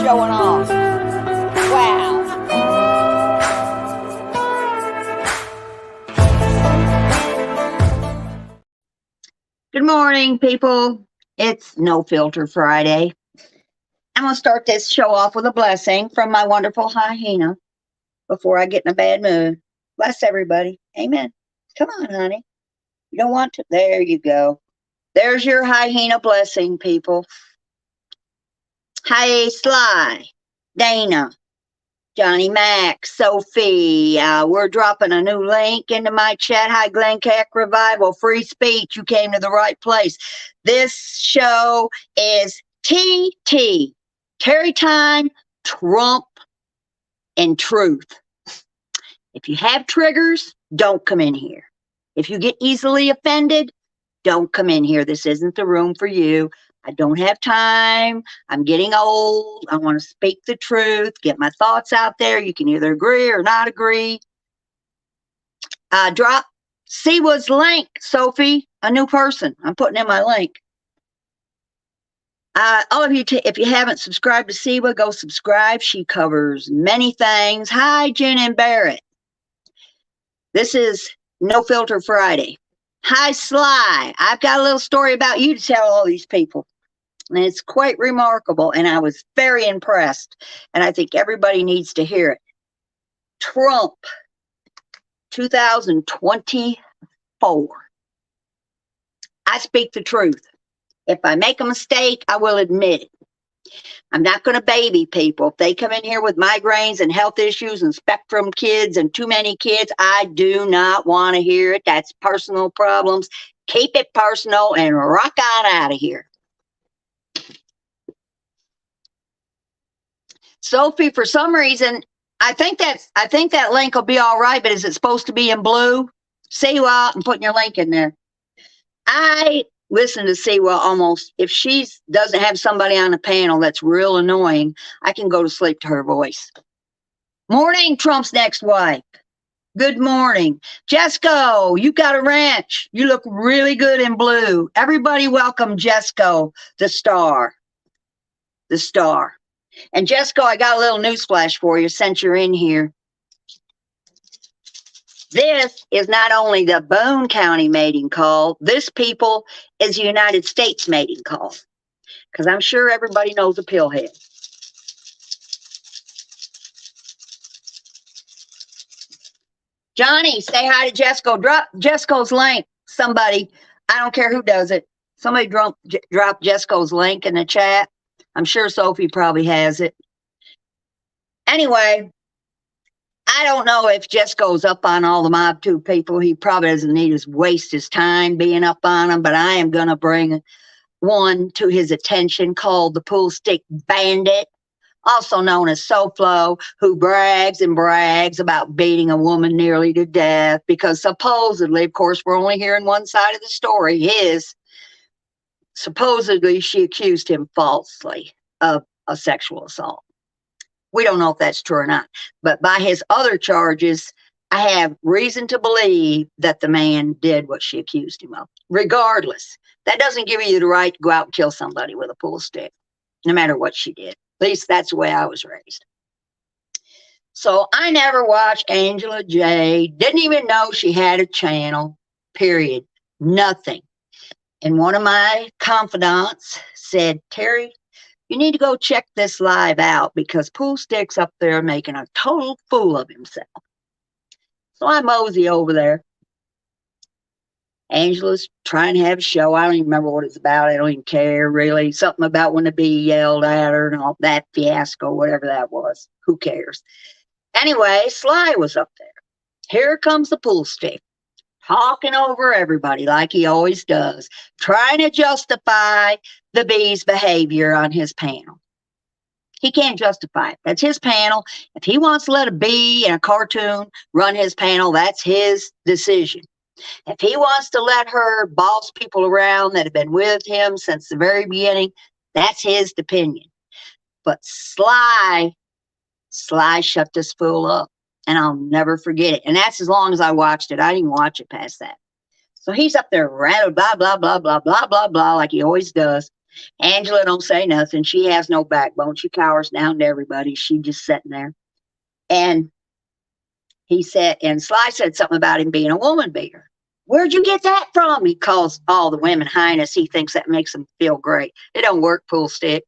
showing off. Wow. Good morning, people. It's No Filter Friday. I'm going to start this show off with a blessing from my wonderful Hyena before I get in a bad mood. Bless everybody. Amen. Come on, honey. You don't want to? There you go. There's your Hyena blessing, people. Hi, Sly, Dana, Johnny Mac, Sophie. We're dropping a new link into my chat. Hi, Glen Cack Revival. Free speech. You came to the right place. This show is TT. Terry Time, Trump, and Truth. If you have triggers, don't come in here. If you get easily offended, don't come in here. This isn't the room for you. I don't have time. I'm getting old. I want to speak the truth, get my thoughts out there. You can either agree or not agree. Drop Siwa's link, Sophie, a new person. I'm putting in my link. All of you, if you haven't subscribed to Siwa, go subscribe. She covers many things. Hi, Jen and Barrett. This is No Filter Friday. Hi, Sly. I've got a little story about you to tell all these people. And it's quite remarkable, and I was very impressed. And I think everybody needs to hear it. Trump, 2024. I speak the truth. If I make a mistake, I will admit it. I'm not going to baby people. If they come in here with migraines and health issues and spectrum kids and too many kids, I do not want to hear it. That's personal problems. Keep it personal and rock on out of here. Sophie, for some reason, I think that link will be all right, but is it supposed to be in blue? Siwa, I'm putting your link in there. I listen to Siwa almost, if she doesn't have somebody on the panel that's real annoying, I can go to sleep to her voice. Morning, Trump's next wife. Good morning. Jesco, you got a ranch. You look really good in blue. Everybody welcome Jesco, the star. The star. And Jesco, I got a little newsflash for you since you're in here. This is not only the Boone County mating call. This, people, is the United States mating call. Because I'm sure everybody knows a pillhead. Johnny, say hi to Jesco. Drop Jesco's link. Somebody, I don't care who does it. Somebody drop Jesco's link in the chat. I'm sure Sophie probably has it. Anyway, I don't know if Jesco's up on all the Mob 2 people. He probably doesn't need to waste his time being up on them, but I am going to bring one to his attention called the Pool Stick Bandit, also known as SoFlo, who brags and brags about beating a woman nearly to death because supposedly, of course, we're only hearing one side of the story, supposedly she accused him falsely of a sexual assault. We don't know if that's true or not. But by his other charges, I have reason to believe that the man did what she accused him of. Regardless, that doesn't give you the right to go out and kill somebody with a pool stick, no matter what she did. At least that's the way I was raised. So I never watched Angela J. Didn't even know she had a channel, period. Nothing. And one of my confidants said, Terry, you need to go check this live out because Pool Stick's up there making a total fool of himself. So I mosey over there. Angela's trying to have a show. I don't even remember what it's about. I don't even care, really. Something about when the bee yelled at her and all that fiasco, whatever that was. Who cares? Anyway, Sly was up there. Here comes the Pool Stick, talking over everybody like he always does, trying to justify the bee's behavior on his panel. He can't justify it. That's his panel. If he wants to let a bee in a cartoon run his panel, that's his decision. If he wants to let her boss people around that have been with him since the very beginning, that's his opinion. But Sly shut this fool up, and I'll never forget it. And that's as long as I watched it. I didn't watch it past that. So he's up there rattled, blah, blah, blah, blah, blah, blah, blah, like he always does. Angela don't say nothing. She has no backbone. She cowers down to everybody. She just sitting there. And he said, and Sly said something about him being a woman beater. Where'd you get that from? He calls all the women highness. He thinks that makes them feel great. It don't work, pool stick.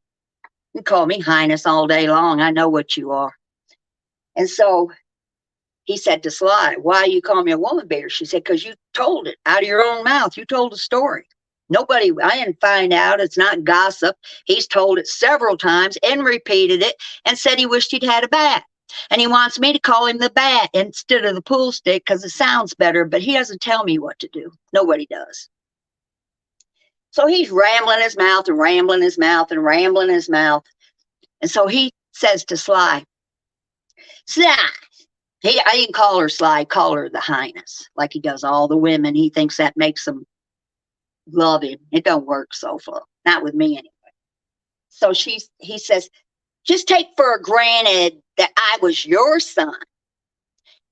You call me highness all day long. I know what you are. And so he said to Sly, why you call me a woman beater? She said, because you told it out of your own mouth. You told a story. Nobody, I didn't find out. It's not gossip. He's told it several times and repeated it and said he wished he'd had a bat. And he wants me to call him the bat instead of the pool stick because it sounds better, but he doesn't tell me what to do. Nobody does. So he's rambling his mouth and rambling his mouth and rambling his mouth. And so he says to Sly, Sly, I didn't call her Sly, call her the highness, like he does all the women. He thinks that makes them love him. It don't work so far, not with me anyway. So he says, just take for granted that I was your son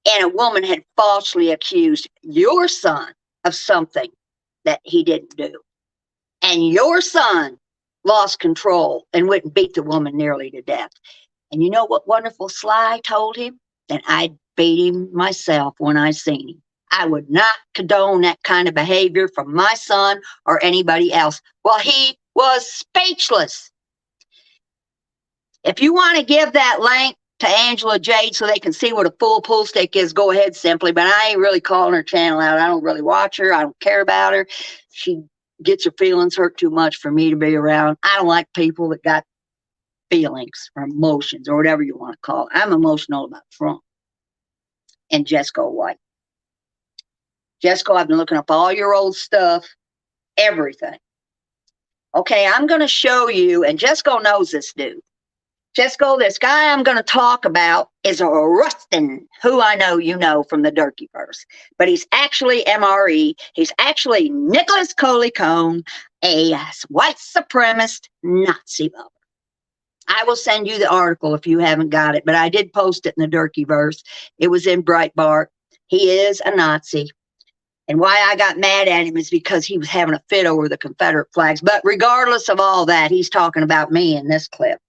and a woman had falsely accused your son of something that he didn't do. And your son lost control and went and beat the woman nearly to death. And you know what wonderful Sly told him? That I'd beat him myself when I seen him. I would not condone that kind of behavior from my son or anybody else. Well, he was speechless. If you want to give that link to Angela Jade so they can see what a full pool stick is, go ahead simply. But I ain't really calling her channel out. I don't really watch her. I don't care about her. She gets her feelings hurt too much for me to be around. I don't like people that got feelings or emotions or whatever you want to call it. I'm emotional about Trump and Jesco White. Jesco, I've been looking up all your old stuff, everything. Okay, I'm going to show you, and Jesco knows this dude. Jesco, this guy I'm going to talk about is a Rustin, who I know you know from the Durkeeverse, but he's actually MRE. He's actually Nicholas Colicone, a white supremacist Nazi lover. I will send you the article if you haven't got it, but I did post it in the Durkeeverse. It was in Breitbart. He is a Nazi. And why I got mad at him is because he was having a fit over the Confederate flags. But regardless of all that, he's talking about me in this clip.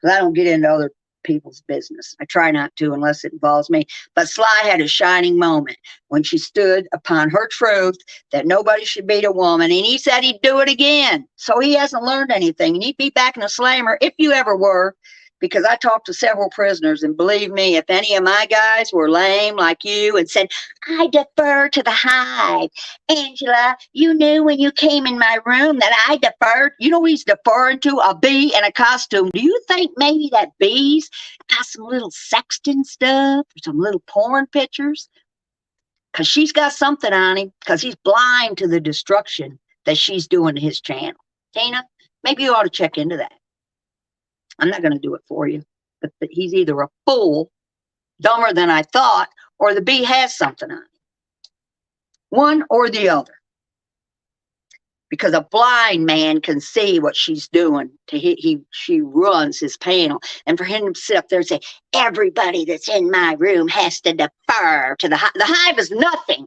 Because I don't get into other people's business. I try not to unless it involves me. But Sly had a shining moment when she stood upon her truth that nobody should beat a woman. And he said he'd do it again. So he hasn't learned anything. And he'd be back in a slammer if you ever were. Because I talked to several prisoners, and believe me, if any of my guys were lame like you and said, I defer to the hive. Angela, you knew when you came in my room that I deferred. You know what he's deferring to? A bee in a costume. Do you think maybe that bee's got some little sexting stuff or some little porn pictures? Because she's got something on him because he's blind to the destruction that she's doing to his channel. Tina, maybe you ought to check into that. I'm not going to do it for you, but he's either a fool, dumber than I thought, or the bee has something on him. One or the other. Because a blind man can see what she's doing. She runs his panel. And for him to sit up there and say, everybody that's in my room has to defer to the hive. The hive is nothing.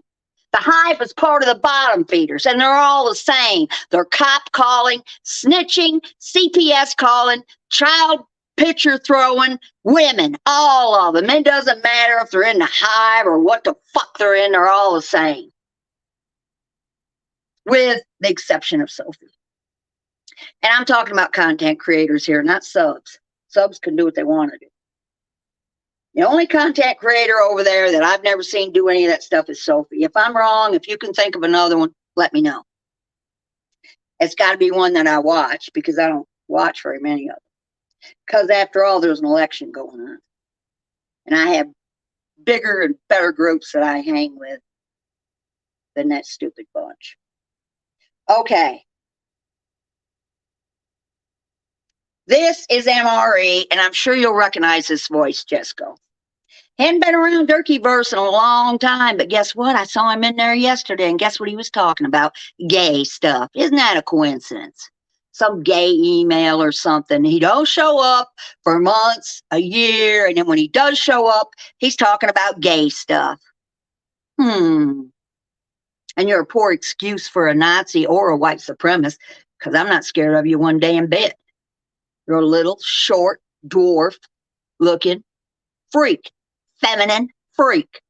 The hive is part of the bottom feeders, and they're all the same. They're cop calling, snitching, CPS calling, child picture throwing, women, all of them. It doesn't matter if they're in the hive or what the fuck they're in, they're all the same. With the exception of Sophie. And I'm talking about content creators here, not subs. Subs can do what they want to do. The only content creator over there that I've never seen do any of that stuff is Sophie. If I'm wrong, if you can think of another one, let me know. It's got to be one that I watch because I don't watch very many of them. Because after all, there's an election going on. And I have bigger and better groups that I hang with than that stupid bunch. Okay. This is MRE, and I'm sure you'll recognize this voice, Jesco. Hadn't been around Durkeeverse in a long time, but guess what? I saw him in there yesterday, and guess what he was talking about? Gay stuff. Isn't that a coincidence? Some gay email or something. He don't show up for months, a year, and then when he does show up, he's talking about gay stuff. And you're a poor excuse for a Nazi or a white supremacist, because I'm not scared of you one damn bit. You're a little, short, dwarf looking freak, feminine freak.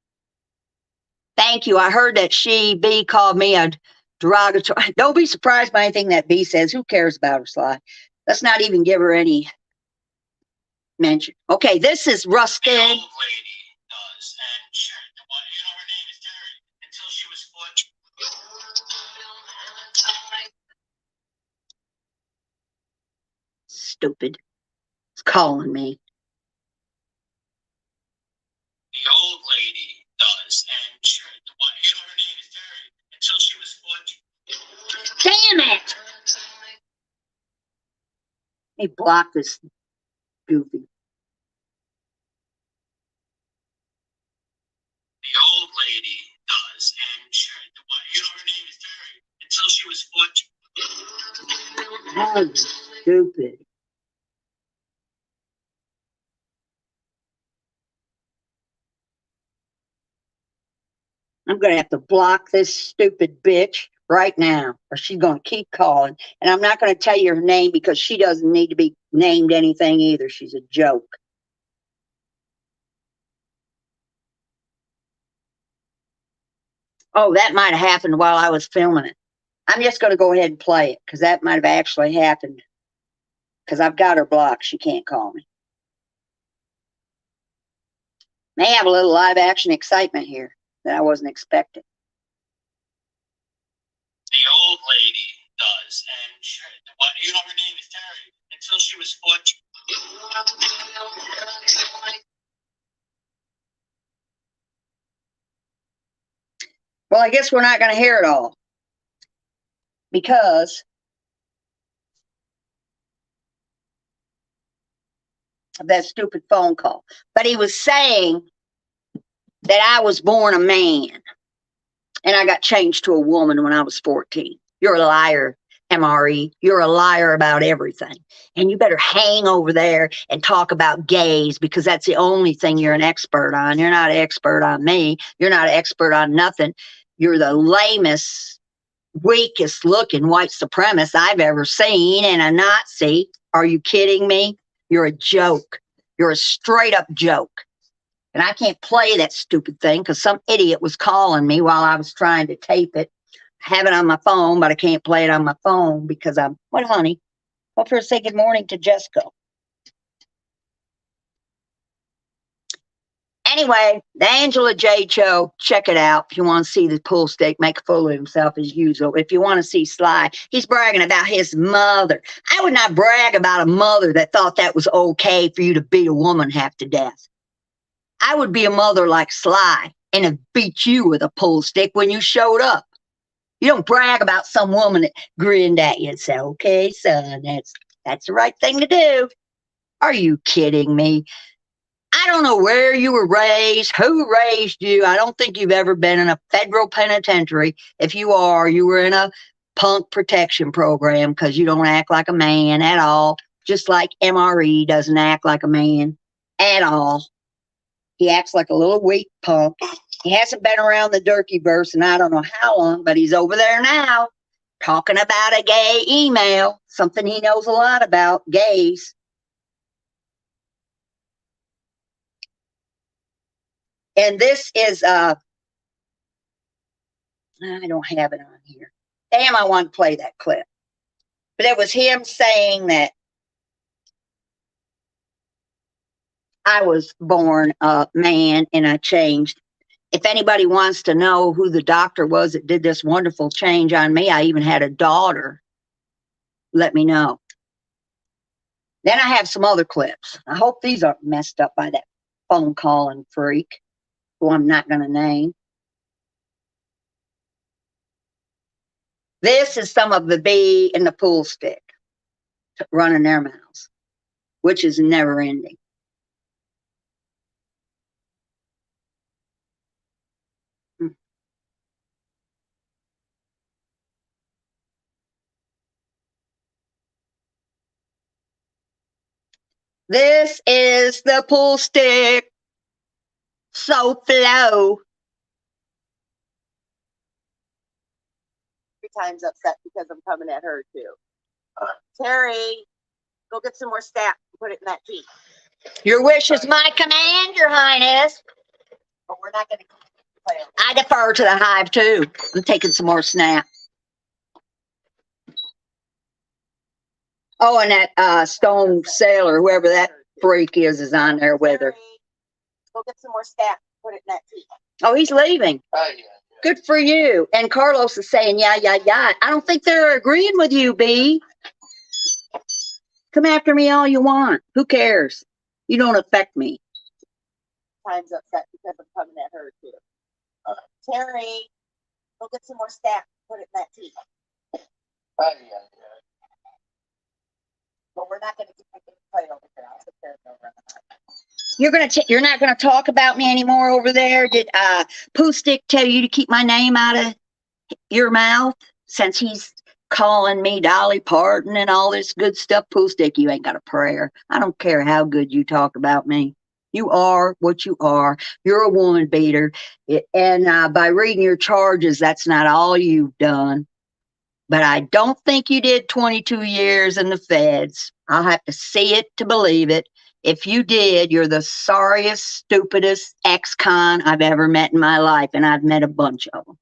Thank you. I heard that B called me a derogatory. Don't be surprised by anything that B says. Who cares about her, Sly? Let's not even give her any mention. Okay, this is Rustin. The old lady does, and sure, her name is Terry. Until she was 14. Stupid. It's calling me. The old lady does, and sure, her name is Terry. Until she was 14. Damn it! Let me block this goofy. The old lady does, and sure, her name is Terry. Until she was 14. That was stupid. I'm going to have to block this stupid bitch right now, or she's going to keep calling. And I'm not going to tell you her name because she doesn't need to be named anything either. She's a joke. Oh, that might have happened while I was filming it. I'm just going to go ahead and play it because that might have actually happened. Because I've got her blocked. She can't call me. May have a little live action excitement here that I wasn't expecting. The old lady does, and sure, her name is Terry. Until she was 14. Well, I guess we're not going to hear it all because of that stupid phone call. But he was saying that I was born a man and I got changed to a woman when I was 14. You're a liar, MRE. You're a liar about everything. And you better hang over there and talk about gays because that's the only thing you're an expert on. You're not an expert on me. You're not an expert on nothing. You're the lamest, weakest looking white supremacist I've ever seen, and a Nazi. Are you kidding me? You're a joke. You're a straight up joke. And I can't play that stupid thing because some idiot was calling me while I was trying to tape it. I have it on my phone, but I can't play it on my phone because what, honey? Hope for say good morning to Jessica. Anyway, the Angela J show, check it out. If you want to see the pool stick, make a fool of himself as usual. If you want to see Sly, he's bragging about his mother. I would not brag about a mother that thought that was okay for you to beat a woman half to death. I would be a mother like Sly and have beat you with a pool stick when you showed up. You don't brag about some woman that grinned at you and said, okay, son, that's the right thing to do. Are you kidding me? I don't know where you were raised, who raised you. I don't think you've ever been in a federal penitentiary. If you are, you were in a punk protection program because you don't act like a man at all, just like MRE doesn't act like a man at all. He acts like a little weak punk. He hasn't been around the Durkeyverse in I don't know how long, but he's over there now talking about a gay email, something he knows a lot about, gays. And this is, I don't have it on here. Damn, I want to play that clip. But it was him saying that I was born a man and I changed. If anybody wants to know who the doctor was that did this wonderful change on me, I even had a daughter, let me know. Then I have some other clips. I hope these aren't messed up by that phone calling freak, who I'm not going to name. This is some of the bee and the pool stick running their mouths, which is never ending. This is the pool stick. So flow. 3 times upset because I'm coming at her too. Terry, go get some more sap and put it in that tea. Your wish is my command, Your Highness. But we're not going to play it. I defer to the hive, too. I'm taking some more snap. Oh, and that stone sailor, whoever that freak is on there with her. Go get some more sap and put it in that tea. Oh, he's leaving. Good for you. And Carlos is saying, yeah. I don't think they're agreeing with you, B. Come after me all you want. Who cares? You don't affect me. Time's upset because I'm coming at her, too. Terry, go get some more sap and put it in that tea. But we're not going to play over here. I'll sit there and go around the night. You're not gonna talk about me anymore over there. Did Pooh Stick tell you to keep my name out of your mouth since he's calling me Dolly Parton and all this good stuff? Pooh Stick, you ain't got a prayer. I don't care how good you talk about me. You are what you are. You're a woman beater, and by reading your charges, that's not all you've done. But I don't think you did 22 years in the feds. I'll have to see it to believe it. If you did, you're the sorriest, stupidest ex-con I've ever met in my life, and I've met a bunch of them.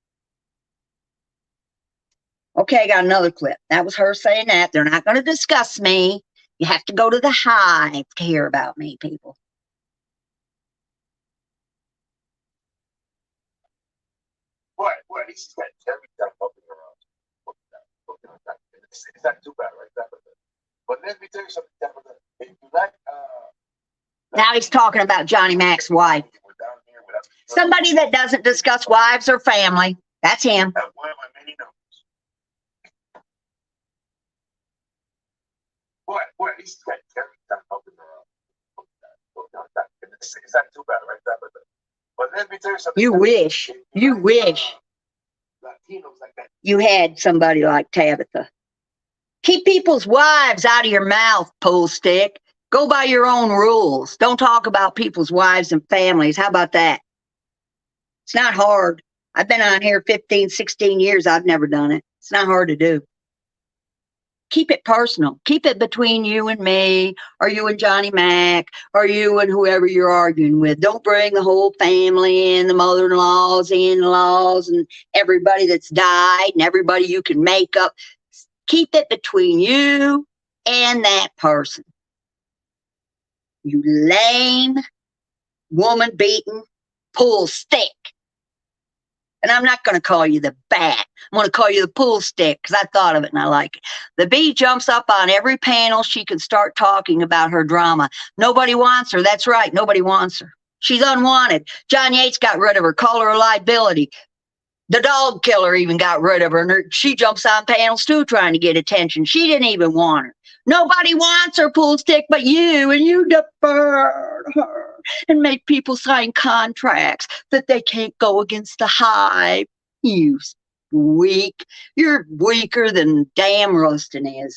Okay, got another clip. That was her saying that. They're not going to discuss me. You have to go to the hive to hear about me, people. What? He's got every time bumping around. It's not too bad, right? But let me tell you something. If you like, now he's talking about Johnny Mac's wife. Somebody that doesn't discuss wives or family. That's him. One of my many numbers. What? He's got every time bumping around. It's not too bad, right? But let me tell you something. You wish. Latinos like that. You had somebody like Tabitha. Keep people's wives out of your mouth, Pooh Stick. Go by your own rules. Don't talk about people's wives and families. How about that? It's not hard. I've been on here 15, 16 years. I've never done it. It's not hard to do. Keep it personal. Keep it between you and me, or you and Johnny Mac, or you and whoever you're arguing with. Don't bring the whole family in, the mother-in-laws, the in-laws, and everybody that's died, and everybody you can make up. Keep it between you and that person. You lame, woman-beaten Pooh Stick. And I'm not going to call you the bat. I'm going to call you the Pooh Stick because I thought of it and I like it. The bee jumps up on every panel. She can start talking about her drama. Nobody wants her. That's right. Nobody wants her. She's unwanted. John Yates got rid of her, called her a liability. The dog killer even got rid of her. And she jumps on panels too trying to get attention. She didn't even want her. Nobody wants her, Pooh Stick, but you, and you deferred her and made people sign contracts that they can't go against the hive. You weak. You're weaker than damn Rustin is.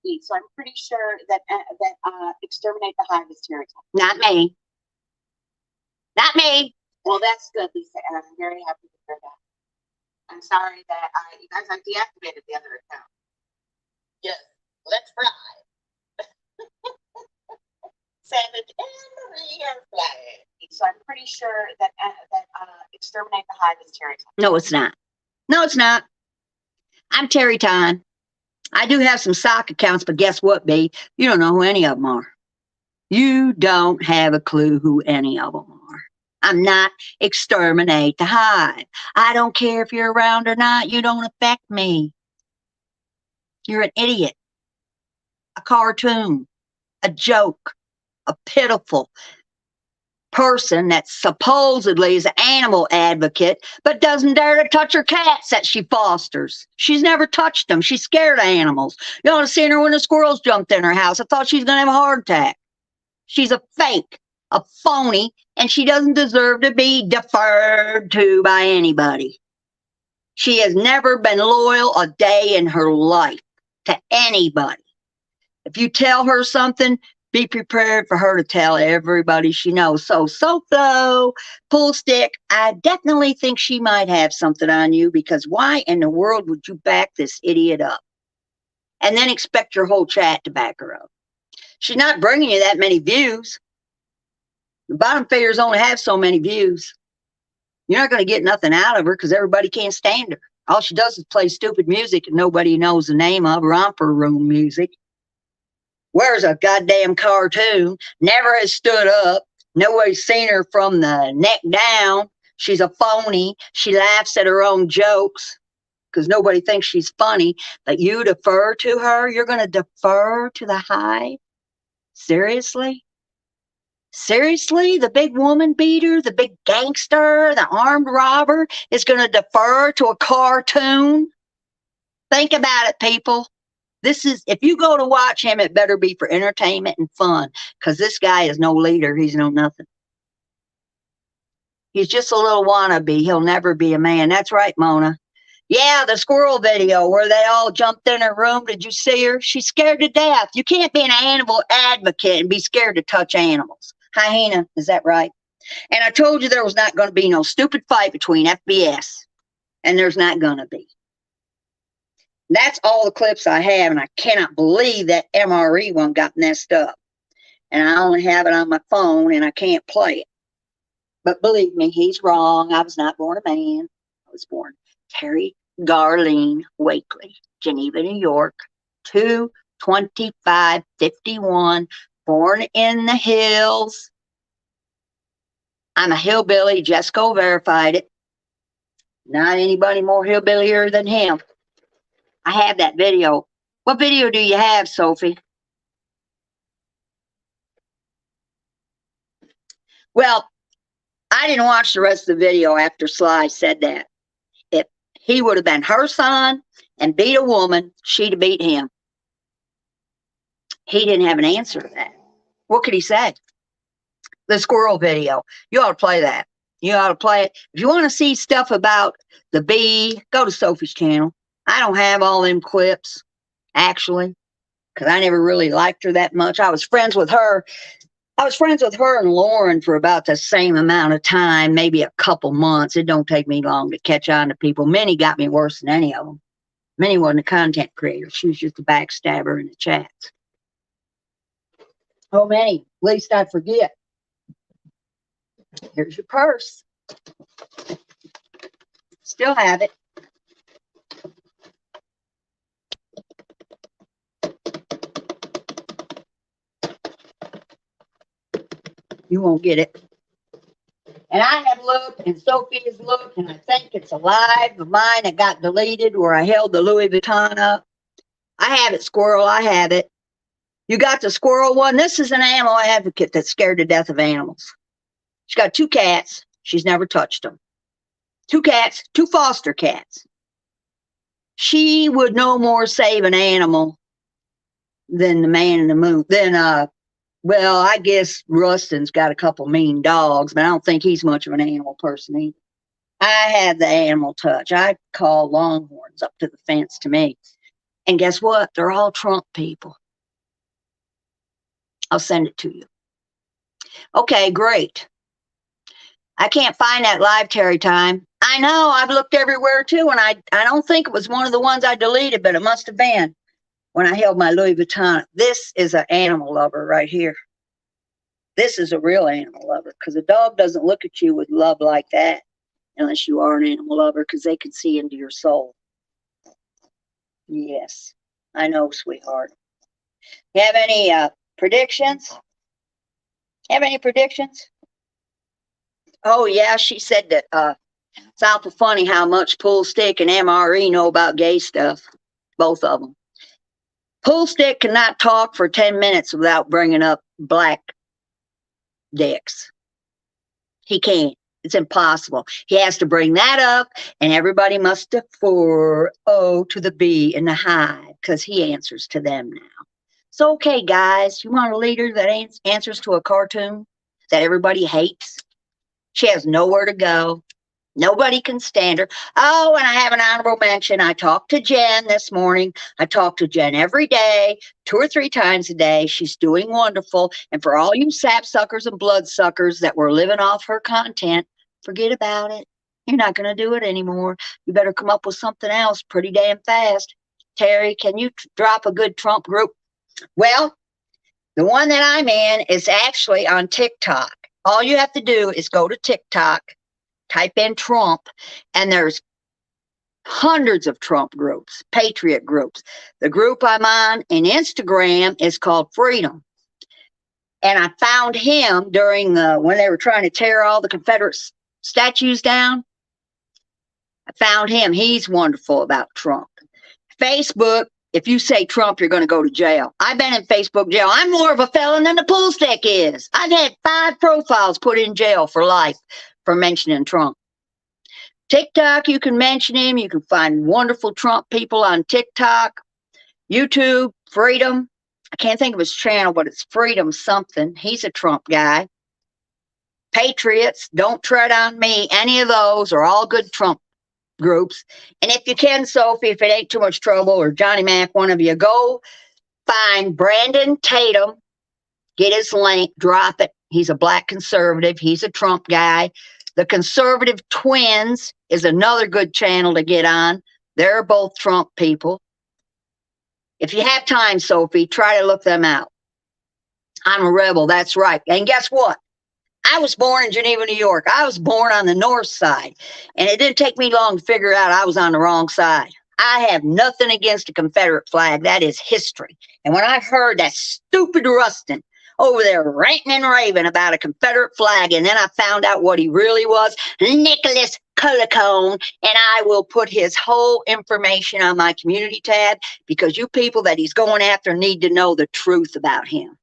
So I'm pretty sure that exterminate the hive is territory. Not me. Not me. Well, that's good, Lisa, and I'm very happy to hear that. I'm sorry that you guys have deactivated the other account. Yes, let's fly. Savage and Marie are flying. So I'm pretty sure that exterminate the hive is Terry time. No, it's not. No, it's not. I'm Terry Time. I do have some sock accounts, but guess what, B? You don't know who any of them are. You don't have a clue who any of them are. I'm not exterminate the hive. I don't care if you're around or not. You don't affect me. You're an idiot, a cartoon, a joke, a pitiful person that supposedly is an animal advocate, but doesn't dare to touch her cats that she fosters. She's never touched them. She's scared of animals. You ought to seen her when the squirrels jumped in her house. I thought she was going to have a heart attack. She's a fake, a phony, and she doesn't deserve to be deferred to by anybody. She has never been loyal a day in her life to anybody. If you tell her something, be prepared for her to tell everybody she knows. So, Pool Stick, I definitely think she might have something on you, because why in the world would you back this idiot up and then expect your whole chat to back her up? She's not bringing you that many views. The bottom figures only have so many views. You're not going to get nothing out of her because everybody can't stand her. All she does is play stupid music and nobody knows the name of, romper room music. Wears a goddamn cartoon, never has stood up. Nobody's seen her from the neck down. She's a phony. She laughs at her own jokes because nobody thinks she's funny. But you defer to her? You're going to defer to the hive? Seriously? Seriously? The big woman beater, the big gangster, the armed robber is going to defer to a cartoon? Think about it, people. This is, if you go to watch him, it better be for entertainment and fun, because this guy is no leader. He's no nothing. He's just a little wannabe. He'll never be a man. That's right, Mona. Yeah, the squirrel video where they all jumped in her room. Did you see her? She's scared to death. You can't be an animal advocate and be scared to touch animals. Hyena, is that right? And I told you there was not going to be no stupid fight between FBS, and there's not going to be. That's all the clips I have, and I cannot believe that MRE one got messed up. And I only have it on my phone, and I can't play it. But believe me, he's wrong. I was not born a man. I was born Terry Garline Wakely, Geneva, New York, 2/25/51, born in the hills. I'm a hillbilly. Jesco verified it. Not anybody more hillbillier than him. I have that video. What video do you have, Sophie? Well, I didn't watch the rest of the video after Sly said that. If he would have been her son and beat a woman, she'd have beat him. He didn't have an answer to that. What could he say? The squirrel video. You ought to play that. You ought to play it. If you want to see stuff about the bee, go to Sophie's channel. I don't have all them clips, actually, because I never really liked her that much. I was friends with her. I was friends with her and Lauren for about the same amount of time, maybe a couple months. It don't take me long to catch on to people. Minnie got me worse than any of them. Minnie wasn't a content creator. She was just a backstabber in the chats. Oh, Minnie, least I forget. Here's your purse. Still have it. You won't get it. And I have looked, and Sophie has looked, and I think it's a live of mine that got deleted where I held the Louis Vuitton up. I have it, squirrel. I have it. You got the squirrel one? This is an animal advocate that's scared to death of animals. She's got 2 cats. She's never touched them. 2 cats, 2 foster cats. She would no more save an animal than the man in the moon. Well, I guess Rustin's got a couple mean dogs, but I don't think he's much of an animal person either. I have the animal touch. I call longhorns up to the fence to me. And guess what? They're all Trump people. I'll send it to you. Okay, great. I can't find that live Terry time. I know, I've looked everywhere too, and I don't think it was one of the ones I deleted, but it must have been when I held my Louis Vuitton. This is an animal lover right here. This is a real animal lover, because a dog doesn't look at you with love like that unless you are an animal lover, because they can see into your soul. Yes, I know, sweetheart. You have any predictions? Have any predictions? Oh, yeah, she said that it's awful funny how much Pool Stick and MRE know about gay stuff. Both of them. Pool Stick cannot talk for 10 minutes without bringing up black dicks. He can't. It's impossible. He has to bring that up, and everybody must defer to the bee in the hive, because he answers to them now. So, okay, guys, you want a leader that answers to a cartoon that everybody hates? She has nowhere to go. Nobody can stand her. Oh, and I have an honorable mention. I talked to Jen this morning. I talk to Jen every day, 2 or 3 times a day. She's doing wonderful. And for all you sapsuckers and bloodsuckers that were living off her content, forget about it. You're not going to do it anymore. You better come up with something else pretty damn fast. Terry, can you drop a good Trump group? Well, the one that I'm in is actually on TikTok. All you have to do is go to TikTok, type in Trump, and there's hundreds of Trump groups, patriot groups. The group I'm on in Instagram is called Freedom. And I found him during when they were trying to tear all the Confederate statues down. I found him. He's wonderful about Trump. Facebook, if you say Trump, you're going to go to jail. I've been in Facebook jail. I'm more of a felon than the pool stick is. I've had 5 profiles put in jail for life for mentioning Trump. TikTok, you can mention him. You can find wonderful Trump people on TikTok. YouTube, Freedom. I can't think of his channel, but it's Freedom something. He's a Trump guy. Patriots, Don't Tread on Me. Any of those are all good Trump groups. And if you can, Sophie, if it ain't too much trouble, or Johnny Mac, one of you, go find Brandon Tatum, get his link, drop it. He's a black conservative. He's a Trump guy. The Conservative Twins is another good channel to get on. They're both Trump people. If you have time, Sophie, try to look them out. I'm a rebel, that's right. And guess what? I was born in Geneva, New York. I was born on the north side. And it didn't take me long to figure out I was on the wrong side. I have nothing against the Confederate flag. That is history. And when I heard that stupid Rustin over there ranting and raving about a Confederate flag, and then I found out what he really was, Nicholas Collicone, and I will put his whole information on my community tab, because you people that he's going after need to know the truth about him.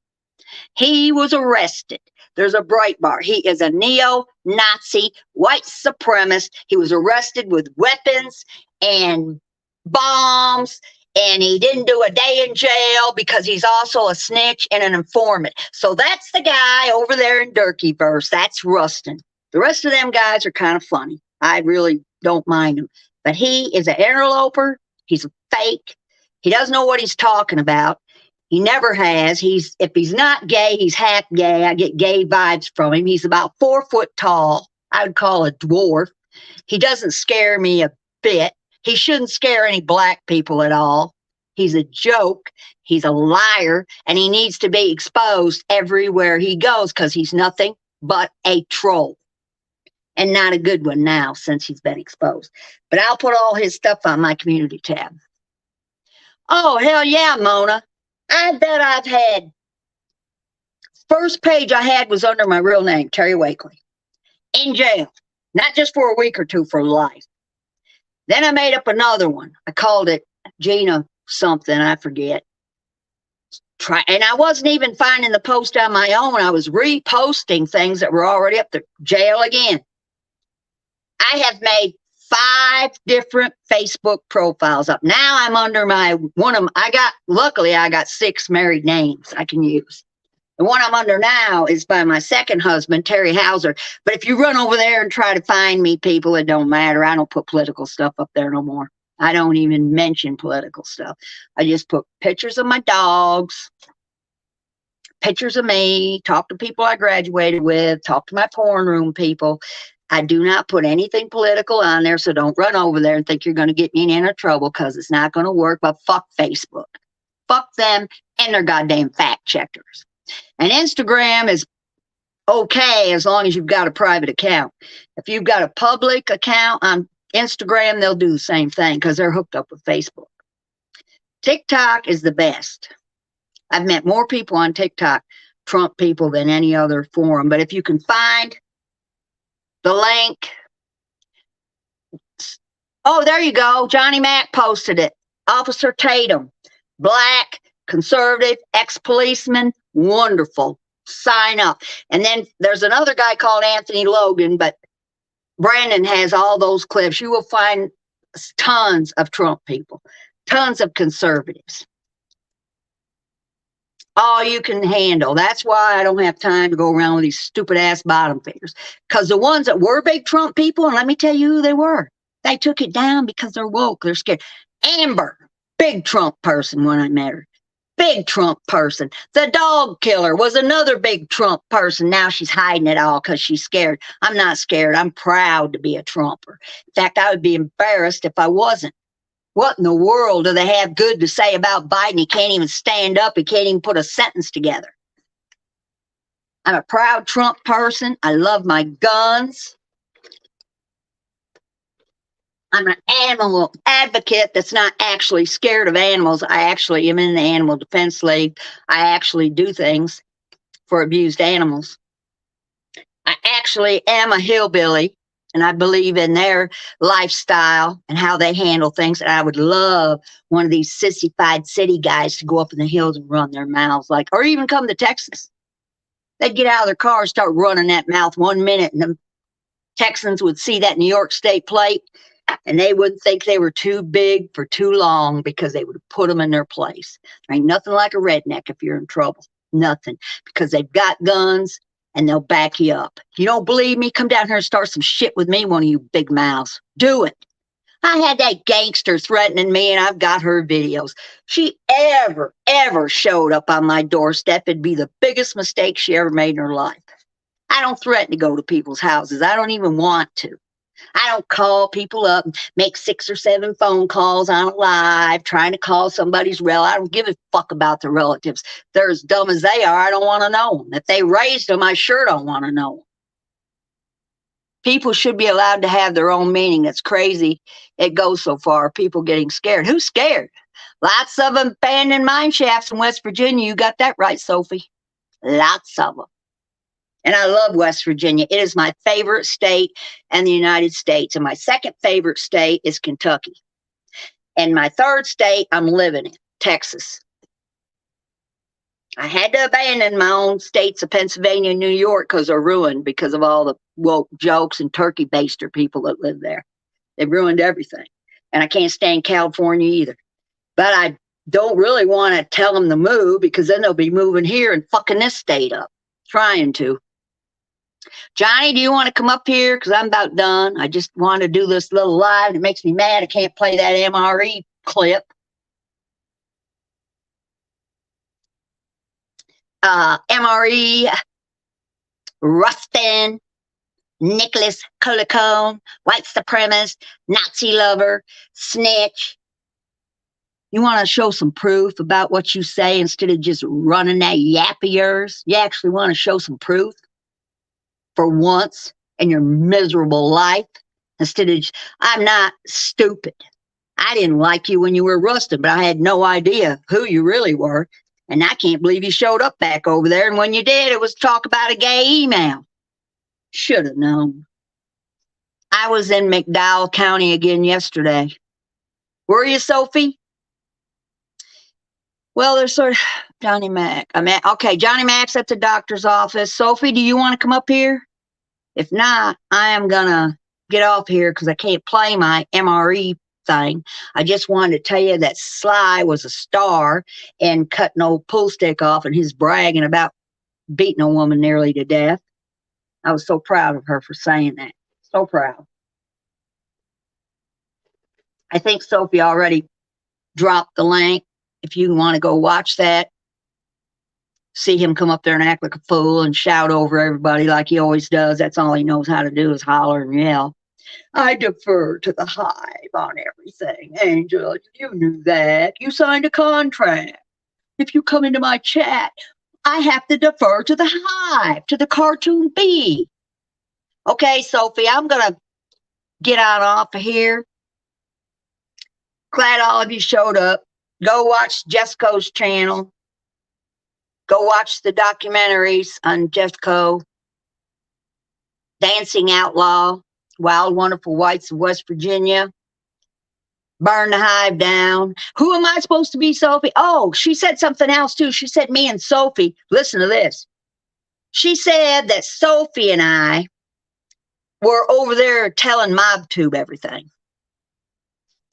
He was arrested. There's a Breitbart. He is a neo-Nazi, white supremacist. He was arrested with weapons and bombs, and he didn't do a day in jail because he's also a snitch and an informant. So that's the guy over there in Durkeeverse. That's Rustin. The rest of them guys are kind of funny. I really don't mind him. But he is an interloper. He's a fake. He doesn't know what he's talking about. He never has. If he's not gay, he's half gay. I get gay vibes from him. He's about 4 foot tall. I would call a dwarf. He doesn't scare me a bit. He shouldn't scare any black people at all. He's a joke. He's a liar, and he needs to be exposed everywhere he goes, because he's nothing but a troll. And not a good one now, since he's been exposed. But I'll put all his stuff on my community tab. Oh, hell yeah, Mona. I bet I've had, first page I had was under my real name, Terry Wakely, in jail, not just for a week or two, for life. Then I made up another one. I called it Gina something, I forget. And I wasn't even finding the post on my own. I was reposting things that were already up there. Jail again. I have made 5 different Facebook profiles up. Now I'm under luckily I got 6 married names I can use. The one I'm under now is by my second husband, Terry Hauser. But if you run over there and try to find me, people, it don't matter. I don't put political stuff up there no more. I don't even mention political stuff. I just put pictures of my dogs, pictures of me, talk to people I graduated with, talk to my porn room people. I do not put anything political on there, so don't run over there and think you're going to get me in any trouble, because it's not going to work. But fuck Facebook. Fuck them and their goddamn fact checkers. And Instagram is okay as long as you've got a private account. If you've got a public account on Instagram, they'll do the same thing, because they're hooked up with Facebook. TikTok is the best. I've met more people on TikTok, Trump people, than any other forum. But if you can find the link. Oh, there you go. Johnny Mac posted it. Officer Tatum, black, conservative, ex-policeman, wonderful. Sign up. And then there's another guy called Anthony Logan, but Brandon has all those clips. You will find tons of Trump people, tons of conservatives. all you can handle. That's why I don't have time to go around with these stupid ass bottom feeders. Because the ones that were big Trump people, and let me tell you who they were, they took it down because they're woke. They're scared. Amber, big Trump person when I met her. Big Trump person. The dog killer was another big Trump person. Now she's hiding it all because she's scared. I'm not scared. I'm proud to be a Trumper. In fact, I would be embarrassed if I wasn't. What in the world do they have good to say about Biden? He can't even stand up. He can't even put a sentence together. I'm a proud Trump person. I love my guns. I'm an animal advocate that's not actually scared of animals. I actually am in the Animal Defense League. I actually do things for abused animals. I actually am a hillbilly, and I believe in their lifestyle and how they handle things. And I would love one of these sissified city guys to go up in the hills and run their mouths like, or even come to Texas. They'd get out of their car and start running that mouth 1 minute, and the Texans would see that New York State plate, and they wouldn't think they were too big for too long because they would have put them in their place. There ain't nothing like a redneck if you're in trouble. Nothing. Because they've got guns and they'll back you up. You don't believe me? Come down here and start some shit with me, one of you big mouths. Do it. I had that gangster threatening me, and I've got her videos. She ever showed up on my doorstep, it'd be the biggest mistake she ever made in her life. I don't threaten to go to people's houses. I don't even want to. I don't call people up and make 6 or 7 phone calls on live trying to call somebody's relative. I don't give a fuck about the relatives. They're as dumb as they are. I don't want to know them. If they raised them, I sure don't want to know them. People should be allowed to have their own meaning. It's crazy. It goes so far. People getting scared. Who's scared? Lots of them abandoned mine shafts in West Virginia. You got that right, Sophie. Lots of them. And I love West Virginia. It is my favorite state in the United States. And my second favorite state is Kentucky. And my third state I'm living in, Texas. I had to abandon my own states of Pennsylvania and New York because they're ruined because of all the woke jokes and turkey baster people that live there. They've ruined everything. And I can't stand California either. But I don't really want to tell them to move because then they'll be moving here and fucking this state up. Trying to. Johnny, do you want to come up here? Because I'm about done. I just want to do this little live. And it makes me mad I can't play that MRE clip. MRE, Rustin, Nicholas Colicone, white supremacist, Nazi lover, snitch. You want to show some proof about what you say instead of just running that yap of yours? You actually want to show some proof? For once in your miserable life, instead of, I'm not stupid. I didn't like you when you were Rustin, but I had no idea who you really were. And I can't believe you showed up back over there. And when you did, it was talk about a gay email. Should have known. I was in McDowell County again yesterday. Were you, Sophie? Well, there's sort of Johnny Mac. Okay, Johnny Mac's at the doctor's office. Sophie, do you want to come up here? If not, I am going to get off here because I can't play my MRE thing. I just wanted to tell you that Sly was a star in cutting old pool stick off and his bragging about beating a woman nearly to death. I was so proud of her for saying that. So proud. I think Sophie already dropped the link. If you want to go watch that, see him come up there and act like a fool and shout over everybody like he always does. That's all he knows how to do is holler and yell. I defer to the hive on everything. Angel, you knew that. You signed a contract. If you come into my chat, I have to defer to the hive, to the cartoon bee. Okay, Sophie, I'm going to get on off of here. Glad all of you showed up. Go watch Jessico's channel. Go watch the documentaries on Jessico. Dancing Outlaw, Wild Wonderful Whites of West Virginia. Burn the hive down. Who am I supposed to be, Sophie? Oh, she said something else too. She said me and Sophie, listen to this. She said that Sophie and I were over there telling MobTube everything.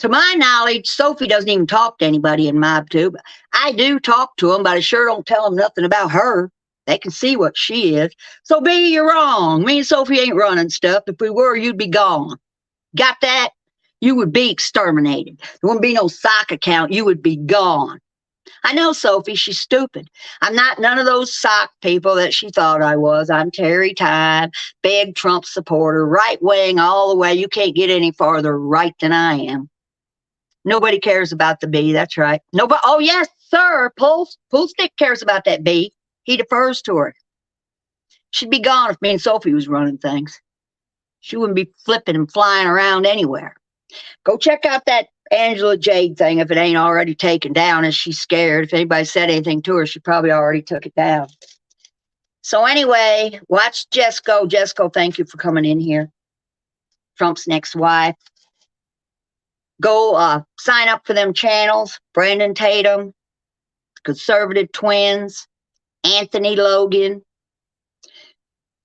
To my knowledge, Sophie doesn't even talk to anybody in Mob Tube. I do talk to them, but I sure don't tell them nothing about her. They can see what she is. So, B, you're wrong. Me and Sophie ain't running stuff. If we were, you'd be gone. Got that? You would be exterminated. There wouldn't be no sock account. You would be gone. I know Sophie, she's stupid. I'm not none of those sock people that she thought I was. I'm Terry Time, big Trump supporter, right wing all the way. You can't get any farther right than I am. Nobody cares about the bee. That's right. Nobody. Oh, yes, sir. Stick cares about that bee. He defers to her. She'd be gone if me and Sophie was running things. She wouldn't be flipping and flying around anywhere. Go check out that Angela Jade thing if it ain't already taken down, and she's scared. If anybody said anything to her, she probably already took it down. So anyway, watch Jesco. Jesco, thank you for coming in here. Trump's next wife. Go sign up for them channels. Brandon Tatum, Conservative Twins, Anthony Logan.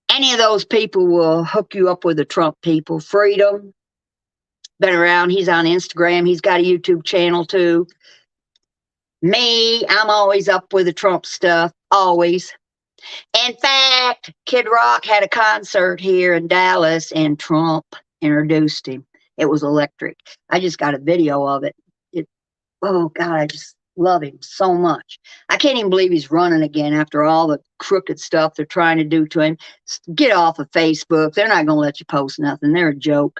Any of those people will hook you up with the Trump people. Freedom. Been around. He's on Instagram. He's got a YouTube channel too. Me, I'm always up with the Trump stuff. Always. In fact, Kid Rock had a concert here in Dallas and Trump introduced him. It was electric. I just got a video of it. Oh God, I just love him so much. I can't even believe he's running again after all the crooked stuff they're trying to do to him. Get off of Facebook. They're not going to let you post nothing. They're a joke.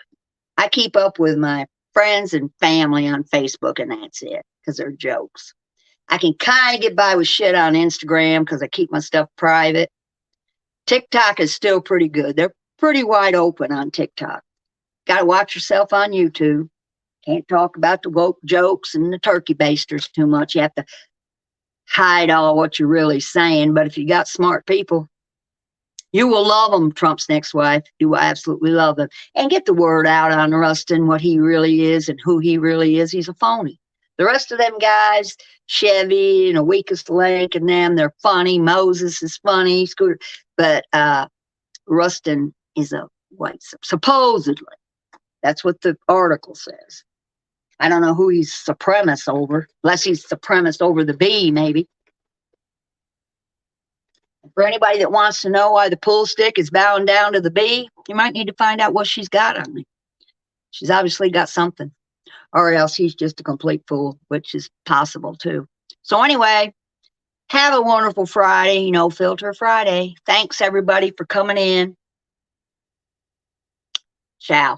I keep up with my friends and family on Facebook, and that's it, because they're jokes. I can kind of get by with shit on Instagram because I keep my stuff private. TikTok is still pretty good. They're pretty wide open on TikTok. Got to watch yourself on YouTube. Can't talk about the woke jokes and the turkey basters too much. You have to hide all what you're really saying. But if you got smart people, you will love them. Trump's next wife. You absolutely love them. And get the word out on Rustin, what he really is and who he really is. He's a phony. The rest of them guys, Chevy and a Weakest Link and them, they're funny. Moses is funny. Scooter. But Rustin is a white, supposedly. That's what the article says. I don't know who he's supremacist over, unless he's supremacist over the bee, maybe. For anybody that wants to know why the pool stick is bowing down to the bee, you might need to find out what she's got on me. She's obviously got something. Or else he's just a complete fool, which is possible too. So anyway, have a wonderful Friday, No Filter Friday. Thanks everybody for coming in. Ciao.